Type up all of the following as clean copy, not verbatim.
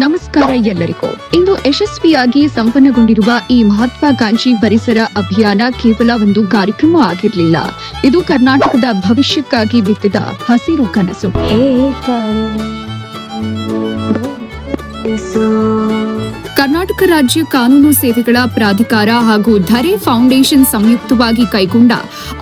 ನಮಸ್ಕಾರ ಎಲ್ಲರಿಗೂ. ಇಂದು ಯಶಸ್ವಿಯಾಗಿ ಸಂಪನ್ನಗೊಂಡಿರುವ ಈ ಮಹತ್ವಾಕಾಂಕ್ಷಿ ಪರಿಸರ ಅಭಿಯಾನ ಕೇವಲ ಒಂದು ಕಾರ್ಯಕ್ರಮ ಆಗಿರಲಿಲ್ಲ. ಇದು ಕರ್ನಾಟಕದ ಭವಿಷ್ಯಕ್ಕಾಗಿ ಬಿತ್ತಿದ ಹಸಿರು ಕನಸು. ಕರ್ನಾಟಕ ರಾಜ್ಯ ಕಾನೂನು ಸೇವೆಗಳ ಪ್ರಾಧಿಕಾರ ಹಾಗೂ ಧರೆ ಫೌಂಡೇಶನ್ ಸಂಯುಕ್ತವಾಗಿ ಕೈಗೊಂಡ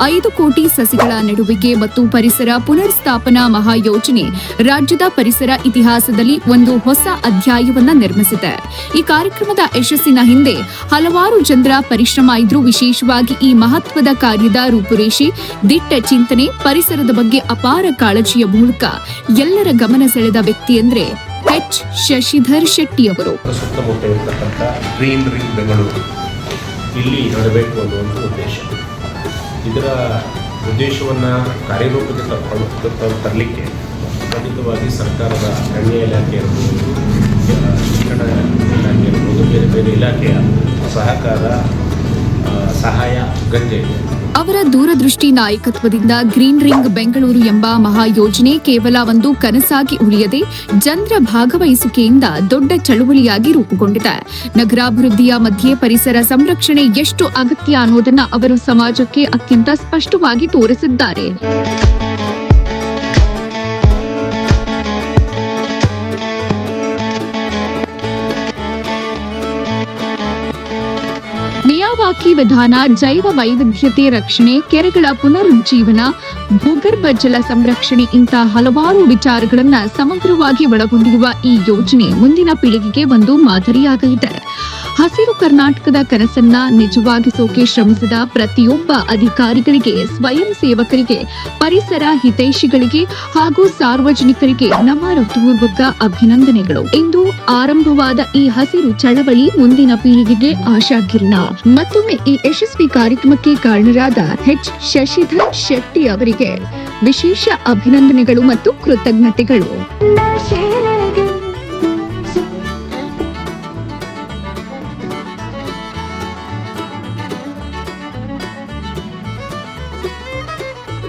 5 ಕೋಟಿ ಸಸಿಗಳ ನೆಡುವಿಕೆ ಮತ್ತು ಪರಿಸರ ಪುನರ್ ಸ್ಥಾಪನಾ ಮಹಾಯೋಜನೆ ರಾಜ್ಯದ ಪರಿಸರ ಇತಿಹಾಸದಲ್ಲಿ ಒಂದು ಹೊಸ ಅಧ್ಯಾಯವನ್ನ ನಿರ್ಮಿಸಿದೆ. ಈ ಕಾರ್ಯಕ್ರಮದ ಯಶಸ್ಸಿನ ಹಿಂದೆ ಹಲವಾರು ಜನರ ಪರಿಶ್ರಮ ಇದ್ರೂ ವಿಶೇಷವಾಗಿ ಈ ಮಹತ್ವದ ಕಾರ್ಯದ ರೂಪುರೇಷೆ, ದಿಟ್ಟ ಚಿಂತನೆ, ಪರಿಸರದ ಬಗ್ಗೆ ಅಪಾರ ಕಾಳಜಿಯ ಮೂಲಕ ಎಲ್ಲರ ಗಮನ ಸೆಳೆದ ವ್ಯಕ್ತಿ ಅಂದ್ರೆ ಎಚ್ ಶಶಿಧರ್ ಶೆಟ್ಟಿ ಅವರು. ಸುತ್ತಮುತ್ತ ಇರತಕ್ಕಂಥ ಗ್ರೀನ್ ರಿಂಗ್ ಬೆಂಗಳೂರು ಇಲ್ಲಿ ನಡೆಯಬೇಕು ಅನ್ನುವಂಥ ಉದ್ದೇಶ. ಇದರ ಉದ್ದೇಶವನ್ನು ಕಾರ್ಯರೂಪಕ್ಕೆ ತರಲಿಕ್ಕೆ ಖಂಡಿತವಾಗಿ ಸರ್ಕಾರದ ಅರಣ್ಯ ಇಲಾಖೆ ಇರ್ಬೋದು, ಶಿಕ್ಷಣ ಇಲಾಖೆ ಇರ್ಬೋದು, ಬೇರೆ ಬೇರೆ ಇಲಾಖೆಯ ಸಹಕಾರ ಸಹಾಯ ಅಗತ್ಯ ಇದೆ. ಅವರ ದೂರದೃಷ್ಟಿ ನಾಯಕತ್ವದಿಂದ ಗ್ರೀನ್ ರಿಂಗ್ ಬೆಂಗಳೂರು ಎಂಬ ಮಹಾಯೋಜನೆ ಕೇವಲ ಒಂದು ಕನಸಾಗಿ ಉಳಿಯದೆ ಜನರ ಭಾಗವಹಿಸುವಿಕೆಯಿಂದ ದೊಡ್ಡ ಚಳುವಳಿಯಾಗಿ ರೂಪುಗೊಂಡಿದೆ. ನಗರಾಭಿವೃದ್ಧಿಯ ಮಧ್ಯೆ ಪರಿಸರ ಸಂರಕ್ಷಣೆ ಎಷ್ಟು ಅಗತ್ಯ ಅನ್ನೋದನ್ನ ಅವರು ಸಮಾಜಕ್ಕೆ ಅತ್ಯಂತ ಸ್ಪಷ್ಟವಾಗಿ ತೋರಿಸಿದ್ದಾರೆ. ಮಿಯಾವಾಕಿ ವಿಧಾನ, ಜೈವ ವೈವಿಧ್ಯತೆ ರಕ್ಷಣೆ, ಕೆರೆಗಳ ಪುನರುಜ್ಜೀವನ, ಭೂಗರ್ಭ ಜಲ ಸಂರಕ್ಷಣೆ ಇಂಥ ಹಲವಾರು ವಿಚಾರಗಳನ್ನ ಸಮಗ್ರವಾಗಿ ಒಳಗೊಂಡಿರುವ ಈ ಯೋಜನೆ ಮುಂದಿನ ಪೀಳಿಗೆಗೆ ಒಂದು ಮಾದರಿಯಾಗಲಿದೆ. ಹಸಿರು ಕರ್ನಾಟಕದ ಕನಸನ್ನ ನಿಜವಾಗಿಸೋಕೆ ಶ್ರಮಿಸಿದ ಪ್ರತಿಯೊಬ್ಬ ಅಧಿಕಾರಿಗಳಿಗೆ, ಸ್ವಯಂ ಸೇವಕರಿಗೆ, ಪರಿಸರ ಹಿತೈಷಿಗಳಿಗೆ ಹಾಗೂ ಸಾರ್ವಜನಿಕರಿಗೆ ನಮ್ಮ ಹೃತ್ಪೂರ್ವಕ ಅಭಿನಂದನೆಗಳು. ಇಂದು ಆರಂಭವಾದ ಈ ಹಸಿರು ಚಳವಳಿ ಮುಂದಿನ ಪೀಳಿಗೆಗೆ ಆಶಾಕಿರಣ. ಮತ್ತೊಮ್ಮೆ ಈ ಯಶಸ್ವಿ ಕಾರ್ಯಕ್ರಮಕ್ಕೆ ಕಾರಣರಾದ ಎಚ್ ಶಶಿಧರ್ ಶೆಟ್ಟಿ ಅವರಿಗೆ ವಿಶೇಷ ಅಭಿನಂದನೆಗಳು ಮತ್ತು ಕೃತಜ್ಞತೆಗಳು.